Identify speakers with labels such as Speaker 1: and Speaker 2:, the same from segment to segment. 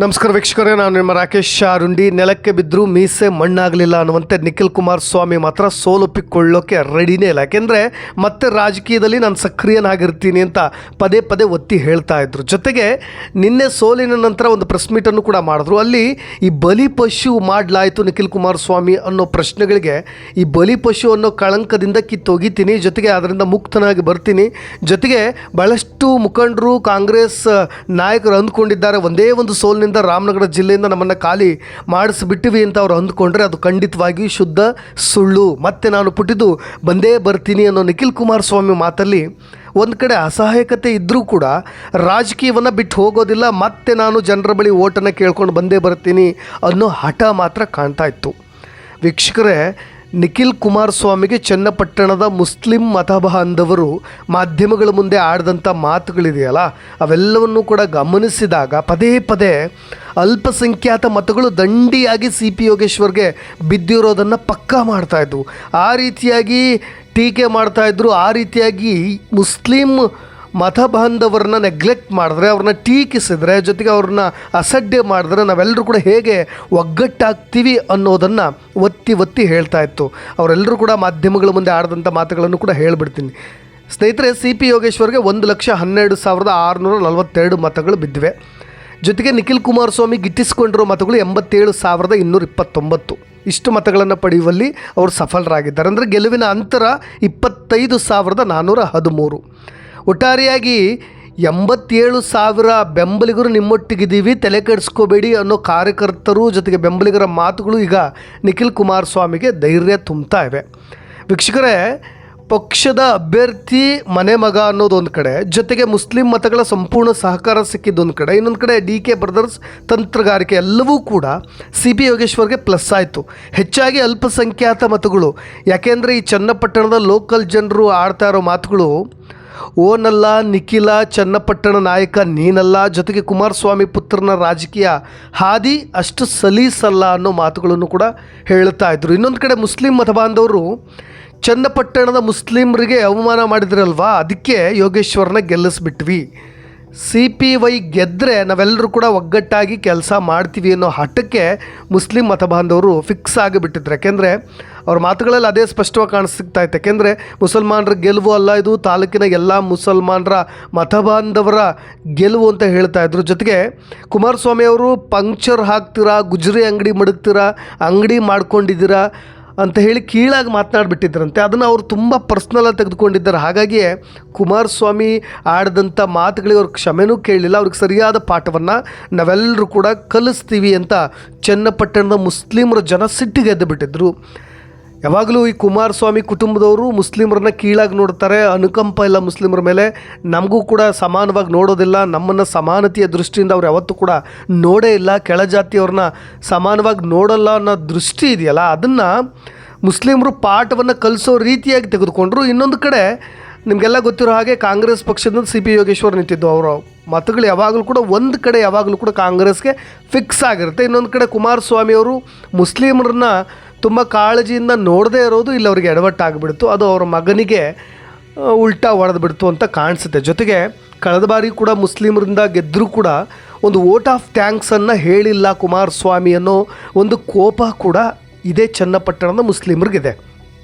Speaker 1: ನಮಸ್ಕಾರ ವೀಕ್ಷಕರೇ, ನಾನು ನಿಮ್ಮ ರಾಕೇಶ್ ಶಾರುಂಡಿ. ನೆಲಕ್ಕೆ ಬಿದ್ದರೂ ಮೀಸೆ ಮಣ್ಣಾಗಲಿಲ್ಲ ಅನ್ನುವಂತೆ ನಿಖಿಲ್ ಕುಮಾರಸ್ವಾಮಿ ಮಾತ್ರ ಸೋಲೊಪ್ಪಿಕೊಳ್ಳೋಕ್ಕೆ ರೆಡಿನೇ ಇಲ್ಲ. ಯಾಕೆಂದರೆ ಮತ್ತೆ ರಾಜಕೀಯದಲ್ಲಿ ನಾನು ಸಕ್ರಿಯನಾಗಿರ್ತೀನಿ ಅಂತ ಪದೇ ಪದೇ ಒತ್ತಿ ಹೇಳ್ತಾ ಇದ್ರು. ಜೊತೆಗೆ ನಿನ್ನೆ ಸೋಲಿನ ನಂತರ ಒಂದು ಪ್ರೆಸ್ ಮೀಟನ್ನು ಕೂಡ ಮಾಡಿದ್ರು. ಅಲ್ಲಿ ಈ ಬಲಿಪಶು ಮಾಡಲಾಯಿತು ನಿಖಿಲ್ ಕುಮಾರಸ್ವಾಮಿ ಅನ್ನೋ ಪ್ರಶ್ನೆಗಳಿಗೆ ಈ ಬಲಿಪಶು ಅನ್ನೋ ಕಳಂಕದಿಂದ ಕಿತ್ತೊಗಿತೀನಿ, ಜೊತೆಗೆ ಅದರಿಂದ ಮುಕ್ತನಾಗಿ ಬರ್ತೀನಿ. ಜೊತೆಗೆ ಭಾಳಷ್ಟು ಮುಖಂಡರು ಕಾಂಗ್ರೆಸ್ ನಾಯಕರು ಅಂದ್ಕೊಂಡಿದ್ದಾರೆ ಒಂದೇ ಒಂದು ಸೋಲಿನಿಂದ ರಾಮನಗರ ಜಿಲ್ಲೆಯಿಂದ ನಮ್ಮನ್ನು ಖಾಲಿ ಮಾಡಿಸ್ಬಿಟ್ಟಿವಿ ಅಂತ ಅವ್ರು ಅಂದ್ಕೊಂಡ್ರೆ ಅದು ಖಂಡಿತವಾಗಿ ಶುದ್ಧ ಸುಳ್ಳು. ಮತ್ತೆ ನಾನು ಪುಟ್ಟಿದ್ದು ಬಂದೇ ಬರ್ತೀನಿ ಅನ್ನೋ ನಿಖಿಲ್ ಕುಮಾರಸ್ವಾಮಿ ಮಾತಲ್ಲಿ ಒಂದು ಕಡೆ ಅಸಹಾಯಕತೆ ಇದ್ದರೂ ಕೂಡ ರಾಜಕೀಯವನ್ನು ಬಿಟ್ಟು ಹೋಗೋದಿಲ್ಲ, ಮತ್ತೆ ನಾನು ಜನರ ಬಳಿ ಓಟನ್ನು ಕೇಳ್ಕೊಂಡು ಬಂದೇ ಬರ್ತೀನಿ ಅನ್ನೋ ಹಠ ಮಾತ್ರ ಕಾಣ್ತಾ ಇತ್ತು. ವೀಕ್ಷಕರೇ, ನಿಖಿಲ್ ಕುಮಾರಸ್ವಾಮಿಗೆ ಚನ್ನಪಟ್ಟಣದ ಮುಸ್ಲಿಂ ಮತಬಾಂಧವರು ಮಾಧ್ಯಮಗಳ ಮುಂದೆ ಆಡಿದಂಥ ಮಾತುಗಳಿದೆಯಲ್ಲ, ಅವೆಲ್ಲವನ್ನೂ ಕೂಡ ಗಮನಿಸಿದಾಗ ಪದೇ ಪದೇ ಅಲ್ಪಸಂಖ್ಯಾತ ಮತಗಳು ದಂಡಿಯಾಗಿ ಸಿ ಪಿ ಯೋಗೇಶ್ವರ್ಗೆ ಬಿದ್ದಿರೋದನ್ನು ಪಕ್ಕಾ ಮಾಡ್ತಾಯಿದ್ವು. ಆ ರೀತಿಯಾಗಿ ಟೀಕೆ ಮಾಡ್ತಾಯಿದ್ರು. ಆ ರೀತಿಯಾಗಿ ಮುಸ್ಲಿಂ ಮತ ಬಾಂಧವರನ್ನ ನೆಗ್ಲೆಕ್ಟ್ ಮಾಡಿದ್ರೆ, ಅವ್ರನ್ನ ಟೀಕಿಸಿದ್ರೆ, ಜೊತೆಗೆ ಅವ್ರನ್ನ ಅಸಡ್ಡೆ ಮಾಡಿದ್ರೆ ನಾವೆಲ್ಲರೂ ಕೂಡ ಹೇಗೆ ಒಗ್ಗಟ್ಟಾಗ್ತೀವಿ ಅನ್ನೋದನ್ನು ಒತ್ತಿ ಒತ್ತಿ ಹೇಳ್ತಾ ಇತ್ತು. ಅವರೆಲ್ಲರೂ ಕೂಡ ಮಾಧ್ಯಮಗಳ ಮುಂದೆ ಆಡಿದಂಥ ಮಾತುಗಳನ್ನು ಕೂಡ ಹೇಳಿಬಿಡ್ತೀನಿ. ಸ್ನೇಹಿತರೆ, ಸಿ ಪಿ ಯೋಗೇಶ್ವರ್ಗೆ 1,12,642 ಮತಗಳು ಬಿದ್ದಿವೆ. ಜೊತೆಗೆ ನಿಖಿಲ್ ಕುಮಾರಸ್ವಾಮಿ ಗಿಟ್ಟಿಸಿಕೊಂಡಿರೋ ಮತಗಳು 87,229. ಇಷ್ಟು ಮತಗಳನ್ನು ಪಡೆಯುವಲ್ಲಿ ಅವರು ಸಫಲರಾಗಿದ್ದಾರೆ. ಅಂದರೆ ಗೆಲುವಿನ ಅಂತರ 25,413. ಒಟ್ಟಾರೆಯಾಗಿ 87,000 ಬೆಂಬಲಿಗರು ನಿಮ್ಮೊಟ್ಟಿಗಿದ್ದೀವಿ, ತಲೆ ಕೆಡಿಸ್ಕೋಬೇಡಿ ಅನ್ನೋ ಕಾರ್ಯಕರ್ತರು ಜೊತೆಗೆ ಬೆಂಬಲಿಗರ ಮಾತುಗಳು ಈಗ ನಿಖಿಲ್ ಕುಮಾರಸ್ವಾಮಿಗೆ ಧೈರ್ಯ ತುಂಬ್ತಾ ಇವೆ. ವೀಕ್ಷಕರೇ, ಪಕ್ಷದ ಅಭ್ಯರ್ಥಿ ಮನೆ ಮಗ ಅನ್ನೋದೊಂದು ಕಡೆ, ಜೊತೆಗೆ ಮುಸ್ಲಿಂ ಮತಗಳ ಸಂಪೂರ್ಣ ಸಹಕಾರ ಸಿಕ್ಕಿದ್ದೊಂದು ಕಡೆ, ಇನ್ನೊಂದು ಕಡೆ DK ಬ್ರದರ್ಸ್ ತಂತ್ರಗಾರಿಕೆ ಎಲ್ಲವೂ ಕೂಡ ಸಿ ಪಿ ಯೋಗೇಶ್ವರ್ಗೆ ಪ್ಲಸ್ ಆಯಿತು. ಹೆಚ್ಚಾಗಿ ಅಲ್ಪಸಂಖ್ಯಾತ ಮತಗಳು. ಯಾಕೆಂದರೆ ಈ ಚನ್ನಪಟ್ಟಣದ ಲೋಕಲ್ ಜನರು ಆಡ್ತಾ ಇರೋ ಮಾತುಗಳು ಓನಲ್ಲ ನಿಖಿಲ, ಚನ್ನಪಟ್ಟಣ ನಾಯಕ ನೀನಲ್ಲ, ಜೊತೆಗೆ ಕುಮಾರಸ್ವಾಮಿ ಪುತ್ರನ ರಾಜಕೀಯ ಹಾದಿ ಅಷ್ಟು ಸಲೀಸಲ್ಲ ಅನ್ನೋ ಮಾತುಗಳನ್ನು ಕೂಡ ಹೇಳ್ತಾ ಇದ್ರು. ಇನ್ನೊಂದು ಕಡೆ ಮುಸ್ಲಿಂ ಮತಬಾಂಧವರು ಚನ್ನಪಟ್ಟಣದ ಮುಸ್ಲಿಮರಿಗೆ ಅವಮಾನ ಮಾಡಿದ್ರಲ್ವಾ, ಅದಕ್ಕೆ ಯೋಗೇಶ್ವರನ ಗೆಲ್ಲಿಸ್ಬಿಟ್ವಿ, CPY ಗೆದ್ದರೆ ನಾವೆಲ್ಲರೂ ಕೂಡ ಒಗ್ಗಟ್ಟಾಗಿ ಕೆಲಸ ಮಾಡ್ತೀವಿ ಅನ್ನೋ ಹಠಕ್ಕೆ ಮುಸ್ಲಿಂ ಮತಬಾಂಧವರು ಫಿಕ್ಸ್ ಆಗಿಬಿಟ್ಟಿದ್ರು. ಯಾಕೆಂದರೆ ಅವ್ರ ಮಾತುಗಳಲ್ಲಿ ಅದೇ ಸ್ಪಷ್ಟವಾಗಿ ಕಾಣಿಸ್ತಾ ಇತ್ತು. ಯಾಕೆಂದರೆ ಮುಸಲ್ಮಾನರ ಗೆಲುವು ಅಲ್ಲ ಇದು, ತಾಲೂಕಿನ ಎಲ್ಲ ಮುಸಲ್ಮಾನರ ಮತಬಾಂಧವರ ಗೆಲುವು ಅಂತ ಹೇಳ್ತಾ ಇದ್ರು. ಜೊತೆಗೆ ಕುಮಾರಸ್ವಾಮಿ ಅವರು ಪಂಕ್ಚರ್ ಹಾಕ್ತೀರಾ, ಗುಜರಿ ಅಂಗಡಿ ಮಡಗ್ತೀರಾ, ಅಂಗಡಿ ಮಾಡ್ಕೊಂಡಿದ್ದೀರಾ ಅಂತ ಹೇಳಿ ಕೀಳಾಗಿ ಮಾತನಾಡಿಬಿಟ್ಟಿದ್ರಂತೆ. ಅದನ್ನು ಅವರು ತುಂಬ ಪರ್ಸ್ನಲಾಗಿ ತೆಗೆದುಕೊಂಡಿದ್ದಾರೆ. ಹಾಗಾಗಿಯೇ ಕುಮಾರಸ್ವಾಮಿ ಆಡಿದಂಥ ಮಾತುಗಳಿಗೆ ಅವ್ರಿಗೆ ಕ್ಷಮೆನೂ ಕೇಳಲಿಲ್ಲ. ಅವ್ರಿಗೆ ಸರಿಯಾದ ಪಾಠವನ್ನು ನಾವೆಲ್ಲರೂ ಕೂಡ ಕಲಿಸ್ತೀವಿ ಅಂತ ಚನ್ನಪಟ್ಟಣದ ಮುಸ್ಲಿಮರ ಜನ ಸಿಟ್ಟಿಗೆದ್ದು ಬಿಟ್ಟಿದ್ರು. ಯಾವಾಗಲೂ ಈ ಕುಮಾರಸ್ವಾಮಿ ಕುಟುಂಬದವರು ಮುಸ್ಲಿಮರನ್ನ ಕೀಳಾಗಿ ನೋಡ್ತಾರೆ, ಅನುಕಂಪ ಇಲ್ಲ ಮುಸ್ಲಿಮರ ಮೇಲೆ, ನಮಗೂ ಕೂಡ ಸಮಾನವಾಗಿ ನೋಡೋದಿಲ್ಲ, ನಮ್ಮನ್ನು ಸಮಾನತೆಯ ದೃಷ್ಟಿಯಿಂದ ಅವ್ರು ಯಾವತ್ತೂ ಕೂಡ ನೋಡೇ ಇಲ್ಲ, ಕೆಳಜಾತಿಯವ್ರನ್ನ ಸಮಾನವಾಗಿ ನೋಡಲ್ಲ ಅನ್ನೋ ದೃಷ್ಟಿ ಇದೆಯಲ್ಲ, ಅದನ್ನು ಮುಸ್ಲಿಮರು ಪಾಠವನ್ನು ಕಲಿಸೋ ರೀತಿಯಾಗಿ ತೆಗೆದುಕೊಂಡ್ರು. ಇನ್ನೊಂದು ಕಡೆ ನಿಮಗೆಲ್ಲ ಗೊತ್ತಿರೋ ಹಾಗೆ ಕಾಂಗ್ರೆಸ್ ಪಕ್ಷದಿಂದ CP ಯೋಗೇಶ್ವರ್ ನಿಂತಿದ್ದು. ಅವರ ಮತಗಳು ಯಾವಾಗಲೂ ಕೂಡ ಒಂದು ಕಡೆ ಯಾವಾಗಲೂ ಕೂಡ ಕಾಂಗ್ರೆಸ್ಗೆ ಫಿಕ್ಸ್ ಆಗಿರುತ್ತೆ. ಇನ್ನೊಂದು ಕಡೆ ಕುಮಾರಸ್ವಾಮಿಯವರು ಮುಸ್ಲಿಮರನ್ನ ತುಂಬ ಕಾಳಜಿಯಿಂದ ನೋಡದೇ ಇರೋದು ಇಲ್ಲಿ ಅವರಿಗೆ ಎಡವಟ್ಟಾಗಿಬಿಡ್ತು. ಅದು ಅವರ ಮಗನಿಗೆ ಉಲ್ಟಾ ಹೊಡೆದ್ಬಿಡ್ತು ಅಂತ ಕಾಣಿಸುತ್ತೆ. ಜೊತೆಗೆ ಕಳೆದ ಬಾರಿ ಕೂಡ ಮುಸ್ಲಿಮರಿಂದ ಗೆದ್ದರೂ ಕೂಡ ಒಂದು ವೋಟ್ ಆಫ್ ಥ್ಯಾಂಕ್ಸನ್ನು ಹೇಳಿಲ್ಲ ಕುಮಾರಸ್ವಾಮಿ ಅನ್ನೋ ಒಂದು ಕೋಪ ಕೂಡ ಇದೇ ಚನ್ನಪಟ್ಟಣದ ಮುಸ್ಲಿಮರಿಗಿದೆ.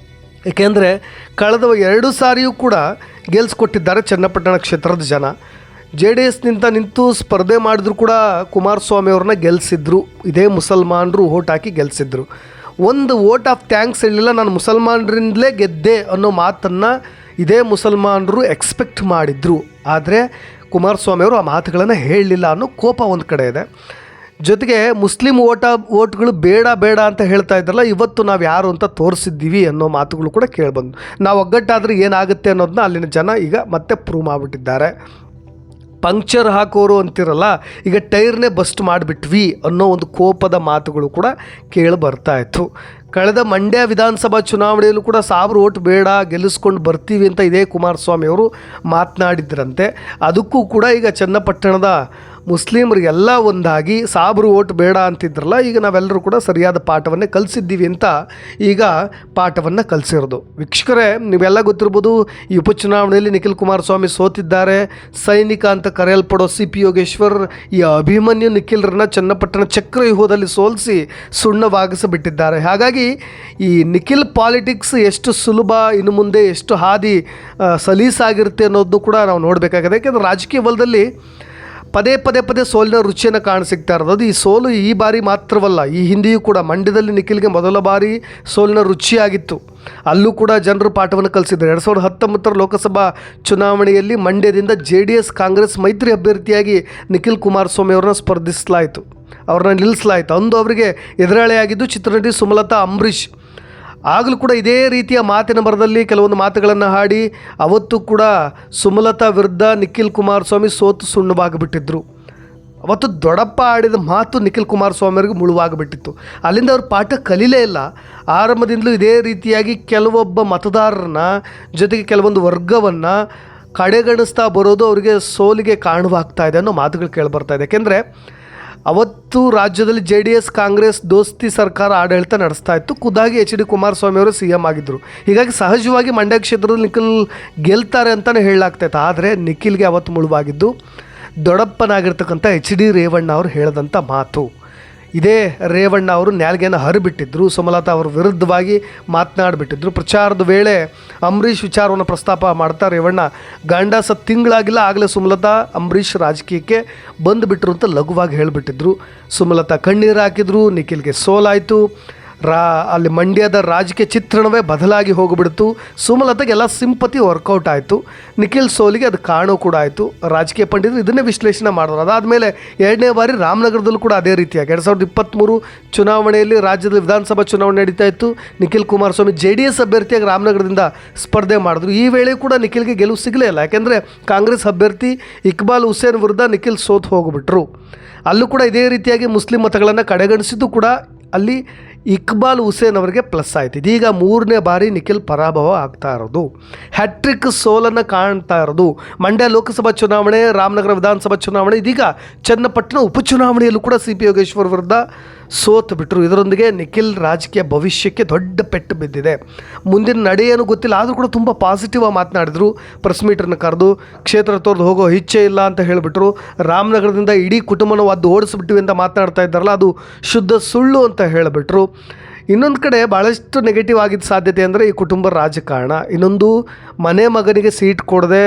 Speaker 1: ಏಕೆಂದರೆ ಕಳೆದ 2 ಸಾರಿಯೂ ಕೂಡ ಗೆಲ್ಲಿಸ್ಕೊಟ್ಟಿದ್ದಾರೆ ಚನ್ನಪಟ್ಟಣ ಕ್ಷೇತ್ರದ ಜನ. JDS ನಿಂತು ಸ್ಪರ್ಧೆ ಮಾಡಿದ್ರು ಕೂಡ ಕುಮಾರಸ್ವಾಮಿ ಅವ್ರನ್ನ ಗೆಲ್ಲಿಸಿದ್ರು. ಇದೇ ಮುಸಲ್ಮಾನರು ವೋಟ್ ಹಾಕಿ ಗೆಲ್ಲಿಸಿದ್ರು. ಒಂದು ವೋಟ್ ಆಫ್ ಥ್ಯಾಂಕ್ಸ್ ಹೇಳಿಲ್ಲ, ನಾನು ಮುಸಲ್ಮಾನರಿಂದಲೇ ಗೆದ್ದೆ ಅನ್ನೋ ಮಾತನ್ನು ಇದೇ ಮುಸಲ್ಮಾನರು ಎಕ್ಸ್ಪೆಕ್ಟ್ ಮಾಡಿದ್ರು. ಆದರೆ ಕುಮಾರಸ್ವಾಮಿ ಅವರು ಆ ಮಾತುಗಳನ್ನು ಹೇಳಲಿಲ್ಲ ಅನ್ನೋ ಕೋಪ ಒಂದು ಕಡೆ ಇದೆ. ಜೊತೆಗೆ ಮುಸ್ಲಿಂ ವೋಟ್ಗಳು ಬೇಡ ಬೇಡ ಅಂತ ಹೇಳ್ತಾ ಇದ್ರಲ್ಲ, ಇವತ್ತು ನಾವು ಯಾರು ಅಂತ ತೋರಿಸಿದ್ದೀವಿ ಅನ್ನೋ ಮಾತುಗಳು ಕೂಡ ಕೇಳಿಬಂದು. ನಾವು ಒಗ್ಗಟ್ಟಾದರೆ ಏನಾಗುತ್ತೆ ಅನ್ನೋದನ್ನ ಅಲ್ಲಿನ ಜನ ಈಗ ಮತ್ತೆ ಪ್ರೂವ್ ಮಾಡಿಬಿಟ್ಟಿದ್ದಾರೆ. ಪಂಕ್ಚರ್ ಹಾಕೋರು ಅಂತಿರಲ್ಲ, ಈಗ ಟೈರ್ನೇ ಬಸ್ಟ್ ಮಾಡಿಬಿಟ್ವಿ ಅನ್ನೋ ಒಂದು ಕೋಪದ ಮಾತುಗಳು ಕೂಡ ಕೇಳಿ ಬರ್ತಾಯಿತ್ತು. ಕಳೆದ ಮಂಡ್ಯ ವಿಧಾನಸಭಾ ಚುನಾವಣೆಯಲ್ಲೂ ಕೂಡ 1000 ವೋಟ್ ಬೇಡ, ಗೆಲ್ಲಿಸ್ಕೊಂಡು ಬರ್ತೀವಿ ಅಂತ ಇದೇ ಕುಮಾರಸ್ವಾಮಿ ಅವರು ಮಾತನಾಡಿದ್ರಂತೆ. ಅದಕ್ಕೂ ಕೂಡ ಈಗ ಚನ್ನಪಟ್ಟಣದ ಮುಸ್ಲಿಮರಿಗೆಲ್ಲ ಒಂದಾಗಿ ಸಾಬ್ರು ಓಟ್ ಬೇಡ ಅಂತಿದ್ರಲ್ಲ, ಈಗ ನಾವೆಲ್ಲರೂ ಕೂಡ ಸರಿಯಾದ ಪಾಠವನ್ನೇ ಕಲಿಸಿದ್ದೀವಿ ಅಂತ ಈಗ ಪಾಠವನ್ನು ಕಲಿಸಿರೋದು. ವೀಕ್ಷಕರೇ, ನೀವೆಲ್ಲ ಗೊತ್ತಿರ್ಬೋದು, ಈ ಉಪಚುನಾವಣೆಯಲ್ಲಿ ನಿಖಿಲ್ ಕುಮಾರಸ್ವಾಮಿ ಸೋತಿದ್ದಾರೆ. ಸೈನಿಕ ಅಂತ ಕರೆಯಲ್ಪಡೋ CP ಯೋಗೇಶ್ವರ್ ಈ ಅಭಿಮನ್ಯು ನಿಖಿಲ್ರನ್ನ ಚನ್ನಪಟ್ಟಣ ಚಕ್ರವ್ಯೂಹದಲ್ಲಿ ಸೋಲಿಸಿ ಸುಣ್ಣವಾಗಿಸಿಬಿಟ್ಟಿದ್ದಾರೆ. ಹಾಗಾಗಿ ಈ ನಿಖಿಲ್ ಪಾಲಿಟಿಕ್ಸ್ ಎಷ್ಟು ಸುಲಭ, ಇನ್ನು ಮುಂದೆ ಎಷ್ಟು ಹಾದಿ ಸಲೀಸಾಗಿರುತ್ತೆ ಅನ್ನೋದು ಕೂಡ ನಾವು ನೋಡಬೇಕಾಗಿದೆ. ಯಾಕೆಂದರೆ ರಾಜಕೀಯ ವಲಯದಲ್ಲಿ ಪದೇ ಸೋಲಿನ ರುಚಿಯನ್ನು ಕಾಣಸಿಗ್ತಾ ಇರೋದು. ಅದು ಈ ಸೋಲು ಈ ಬಾರಿ ಮಾತ್ರವಲ್ಲ, ಈ ಹಿಂದೆಯೂ ಕೂಡ ಮಂಡ್ಯದಲ್ಲಿ ನಿಖಿಲ್ಗೆ ಮೊದಲ ಬಾರಿ ಸೋಲಿನ ರುಚಿಯಾಗಿತ್ತು. ಅಲ್ಲೂ ಕೂಡ ಜನರು ಪಾಠವನ್ನು ಕಲಿಸಿದ್ದಾರೆ. 2019 ಲೋಕಸಭಾ ಚುನಾವಣೆಯಲ್ಲಿ ಮಂಡ್ಯದಿಂದ JDS ಕಾಂಗ್ರೆಸ್ ಮೈತ್ರಿ ಅಭ್ಯರ್ಥಿಯಾಗಿ ನಿಖಿಲ್ ಕುಮಾರಸ್ವಾಮಿ ಅವ್ರನ್ನ ಸ್ಪರ್ಧಿಸಲಾಯಿತು, ಅವ್ರನ್ನ ನಿಲ್ಲಿಸಲಾಯಿತು. ಅಂದು ಅವರಿಗೆ ಎದುರಾಳಿಯಾಗಿದ್ದು ಚಿತ್ರನಟಿ ಸುಮಲತಾ ಅಂಬರೀಷ್. ಆಗಲೂ ಕೂಡ ಇದೇ ರೀತಿಯ ಮಾತಿನ ಬರದಲ್ಲಿ ಕೆಲವೊಂದು ಮಾತುಗಳನ್ನು ಹಾಡಿ ಅವತ್ತು ಕೂಡ ಸುಮಲತಾ ವಿರುದ್ಧ ನಿಖಿಲ್ ಕುಮಾರಸ್ವಾಮಿ ಸೋತು ಸುಣ್ಣವಾಗಿಬಿಟ್ಟಿದ್ರು. ಅವತ್ತು ದೊಡ್ಡಪ್ಪ ಆಡಿದ ಮಾತು ನಿಖಿಲ್ ಕುಮಾರಸ್ವಾಮಿ ಅವರಿಗೆ ಮುಳುವಾಗಿಬಿಟ್ಟಿತ್ತು. ಅಲ್ಲಿಂದ ಅವ್ರು ಪಾಠ ಕಲೀಲೇ ಇಲ್ಲ. ಆರಂಭದಿಂದಲೂ ಇದೇ ರೀತಿಯಾಗಿ ಕೆಲವೊಬ್ಬ ಮತದಾರರನ್ನ ಜೊತೆಗೆ ಕೆಲವೊಂದು ವರ್ಗವನ್ನು ಕಡೆಗಣಿಸ್ತಾ ಬರೋದು ಅವರಿಗೆ ಸೋಲಿಗೆ ಕಾರಣವಾಗ್ತಾ ಇದೆ ಅನ್ನೋ ಮಾತುಗಳು ಕೇಳಿಬರ್ತಾ ಇದೆ. ಯಾಕೆಂದರೆ ಅವತ್ತು ರಾಜ್ಯದಲ್ಲಿ JDS ಕಾಂಗ್ರೆಸ್ ದೋಸ್ತಿ ಸರ್ಕಾರ ಆಡಳಿತ ನಡೆಸ್ತಾ ಇತ್ತು. ಖುದ್ದಾಗಿ HD ಕುಮಾರಸ್ವಾಮಿ ಅವರು CM ಆಗಿದ್ದರು. ಹೀಗಾಗಿ ಸಹಜವಾಗಿ ಮಂಡ್ಯ ಕ್ಷೇತ್ರದಲ್ಲಿ ನಿಖಿಲ್ ಗೆಲ್ತಾರೆ ಅಂತಲೇ ಹೇಳಲಾಗ್ತಾಯಿತ್ತು. ಆದರೆ ನಿಖಿಲ್ಗೆ ಅವತ್ತು ಮುಳುವಾಗಿದ್ದು ದೊಡ್ಡಪ್ಪನಾಗಿರ್ತಕ್ಕಂಥ HD ರೇವಣ್ಣ ಅವರು ಹೇಳಿದಂಥ ಮಾತು. ಇದೇ ರೇವಣ್ಣ ಅವರು ನ್ಯಾಲ್ಗೆಯನ್ನು ಹರಿಬಿಟ್ಟಿದ್ರು, ಸುಮಲತಾ ಅವರ ವಿರುದ್ಧವಾಗಿ ಮಾತನಾಡಿಬಿಟ್ಟಿದ್ರು. ಪ್ರಚಾರದ ವೇಳೆ ಅಂಬರೀಷ್ ವಿಚಾರವನ್ನು ಪ್ರಸ್ತಾಪ ಮಾಡ್ತಾ ರೇವಣ್ಣ ಗಂಡ ಸತ್ತು ತಿಂಗಳಾಗಿಲ್ಲ ಆಗಲೇ ಸುಮಲತಾ ಅಂಬರೀಷ್ ರಾಜಕೀಯಕ್ಕೆ ಬಂದುಬಿಟ್ರು ಅಂತ ಲಘುವಾಗಿ ಹೇಳಿಬಿಟ್ಟಿದ್ರು. ಸುಮಲತಾ ಕಣ್ಣೀರು ಹಾಕಿದ್ರು. ನಿಖಿಲ್ಗೆ ಸೋಲಾಯಿತು. ಅಲ್ಲಿ ಮಂಡ್ಯದ ರಾಜಕೀಯ ಚಿತ್ರಣವೇ ಬದಲಾಗಿ ಹೋಗಿಬಿಡ್ತು. ಸುಮಲತಾಗೆ ಎಲ್ಲ ಸಿಂಪತಿ ವರ್ಕೌಟ್ ಆಯಿತು. ನಿಖಿಲ್ ಸೋಲಿಗೆ ಅದು ಕಾರಣವೂ ಕೂಡ ಆಯಿತು. ರಾಜಕೀಯ ಪಂಡಿತರು ಇದನ್ನೇ ವಿಶ್ಲೇಷಣೆ ಮಾಡಿದ್ರು. ಅದಾದಮೇಲೆ 2ನೇ ಬಾರಿ ರಾಮನಗರದಲ್ಲೂ ಕೂಡ ಅದೇ ರೀತಿಯಾಗಿ 2023 ಚುನಾವಣೆಯಲ್ಲಿ ರಾಜ್ಯದಲ್ಲಿ ವಿಧಾನಸಭಾ ಚುನಾವಣೆ ನಡೀತಾ ಇತ್ತು. ನಿಖಿಲ್ ಕುಮಾರಸ್ವಾಮಿ JDS ಅಭ್ಯರ್ಥಿಯಾಗಿ ರಾಮನಗರದಿಂದ ಸ್ಪರ್ಧೆ ಮಾಡಿದ್ರು. ಈ ವೇಳೆ ಕೂಡ ನಿಖಿಲ್ಗೆ ಗೆಲುವು ಸಿಗಲೇ ಇಲ್ಲ. ಯಾಕೆಂದರೆ ಕಾಂಗ್ರೆಸ್ ಅಭ್ಯರ್ಥಿ ಇಕ್ಬಾಲ್ ಹುಸೇನ್ ವಿರುದ್ಧ ನಿಖಿಲ್ ಸೋತು ಹೋಗಿಬಿಟ್ರು. ಅಲ್ಲೂ ಕೂಡ ಇದೇ ರೀತಿಯಾಗಿ ಮುಸ್ಲಿಂ ಮತಗಳನ್ನು ಕಡೆಗಣಿಸಿದ್ದು ಕೂಡ ಅಲ್ಲಿ ಇಕ್ಬಾಲ್ ಹುಸೇನ್ ಅವರಿಗೆ ಪ್ಲಸ್ ಆಯಿತು. ಇದೀಗ 3ನೇ ಬಾರಿ ನಿಖಿಲ್ ಪರಾಭವ ಆಗ್ತಾ ಇರೋದು, ಹ್ಯಾಟ್ರಿಕ್ ಸೋಲನ್ನು ಕಾಣ್ತಾ ಇರೋದು. ಮಂಡ್ಯ ಲೋಕಸಭಾ ಚುನಾವಣೆ, ರಾಮನಗರ ವಿಧಾನಸಭಾ ಚುನಾವಣೆ, ಇದೀಗ ಚನ್ನಪಟ್ಟಣ ಉಪಚುನಾವಣೆಯಲ್ಲೂ ಕೂಡ CP ಯೋಗೇಶ್ವರ್ ವಿರುದ್ಧ ಸೋತು ಬಿಟ್ಟರು. ಇದರೊಂದಿಗೆ ನಿಖಿಲ್ ರಾಜಕೀಯ ಭವಿಷ್ಯಕ್ಕೆ ದೊಡ್ಡ ಪೆಟ್ಟು ಬಿದ್ದಿದೆ. ಮುಂದಿನ ನಡೆ ಏನು ಗೊತ್ತಿಲ್ಲ, ಆದರೂ ಕೂಡ ತುಂಬ ಪಾಸಿಟಿವ್ ಆಗಿ ಮಾತನಾಡಿದರು. ಪ್ರೆಸ್ ಮೀಟನ್ನು ಕರೆದು ಕ್ಷೇತ್ರ ತೋರ್ದು ಹೋಗೋ ಇಚ್ಛೆ ಇಲ್ಲ ಅಂತ ಹೇಳಿಬಿಟ್ರು. ರಾಮನಗರದಿಂದ ಇಡೀ ಕುಟುಂಬನ ಒದ್ದು ಓಡಿಸ್ಬಿಟ್ಟಿವಿ ಅಂತ ಮಾತನಾಡ್ತಾ ಇದ್ದಾರಲ್ಲ, ಅದು ಶುದ್ಧ ಸುಳ್ಳು ಅಂತ ಹೇಳಿಬಿಟ್ರು. ಇನ್ನೊಂದು ಕಡೆ ಭಾಳಷ್ಟು ನೆಗೆಟಿವ್ ಆಗಿದ್ದ ಸಾಧ್ಯತೆ ಅಂದರೆ ಈ ಕುಟುಂಬ ರಾಜಕಾರಣ. ಇನ್ನೊಂದು, ಮನೆ ಮಗನಿಗೆ ಸೀಟ್ ಕೊಡದೆ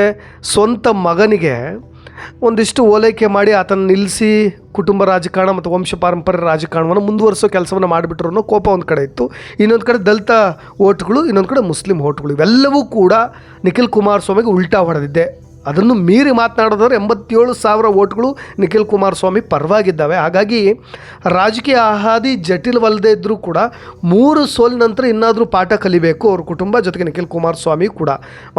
Speaker 1: ಸ್ವಂತ ಮಗನಿಗೆ ಒಂದಿಷ್ಟು ಓಲೈಕೆ ಮಾಡಿ ಆತನ ನಿಲ್ಲಿಸಿ ಕುಟುಂಬ ರಾಜಕಾರಣ ಮತ್ತು ವಂಶ ಪಾರಂಪರ್ಯ ರಾಜಕಾರಣವನ್ನು ಮುಂದುವರಿಸೋ ಕೆಲಸವನ್ನು ಮಾಡಿಬಿಟ್ರು ಅನ್ನೋ ಕೋಪ ಒಂದು ಕಡೆ ಇತ್ತು. ಇನ್ನೊಂದು ಕಡೆ ದಲಿತ ಓಟ್ಗಳು, ಇನ್ನೊಂದು ಕಡೆ ಮುಸ್ಲಿಂ ಓಟ್ಗಳು, ಇವೆಲ್ಲವೂ ಕೂಡ ನಿಖಿಲ್ ಕುಮಾರಸ್ವಾಮಿಗೆ ಉಲ್ಟಾ ಹೊಡೆದಿದ್ದೆ. ಅದನ್ನು ಮೀರಿ ಮಾತನಾಡೋದಾದ್ರೆ 87,000 ಓಟ್ಗಳು ನಿಖಿಲ್ ಕುಮಾರಸ್ವಾಮಿ ಪರವಾಗಿದ್ದಾವೆ. ಹಾಗಾಗಿ ರಾಜಕೀಯ ಹಾದಿ ಜಟಿಲವಲ್ಲದೆ ಇದ್ದರೂ ಕೂಡ 3 ಸೋಲಿನ ನಂತರ ಇನ್ನಾದರೂ ಪಾಠ ಕಲಿಬೇಕು ಅವ್ರ ಕುಟುಂಬ, ಜೊತೆಗೆ ನಿಖಿಲ್ ಕುಮಾರಸ್ವಾಮಿ ಕೂಡ.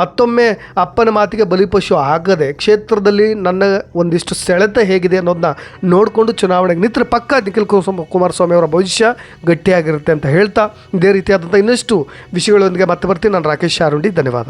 Speaker 1: ಮತ್ತೊಮ್ಮೆ ಅಪ್ಪನ ಮಾತಿಗೆ ಬಲಿಪಶು ಆಗದೆ ಕ್ಷೇತ್ರದಲ್ಲಿ ನನ್ನ ಒಂದಿಷ್ಟು ಸೆಳೆತ ಹೇಗಿದೆ ಅನ್ನೋದನ್ನ ನೋಡಿಕೊಂಡು ಚುನಾವಣೆಗೆ ನಿಂತರೆ ಪಕ್ಕ ನಿಖಿಲ್ ಕುಮಾರಸ್ವಾಮಿ ಅವರ ಭವಿಷ್ಯ ಗಟ್ಟಿಯಾಗಿರುತ್ತೆ ಅಂತ ಹೇಳ್ತಾ, ಇದೇ ರೀತಿಯಾದಂಥ ಇನ್ನಷ್ಟು ವಿಷಯಗಳೊಂದಿಗೆ ಮತ್ತೆ ಬರ್ತೀನಿ. ನಾನು ರಾಕೇಶ್ ಶಾರುಂಡಿ. ಧನ್ಯವಾದ.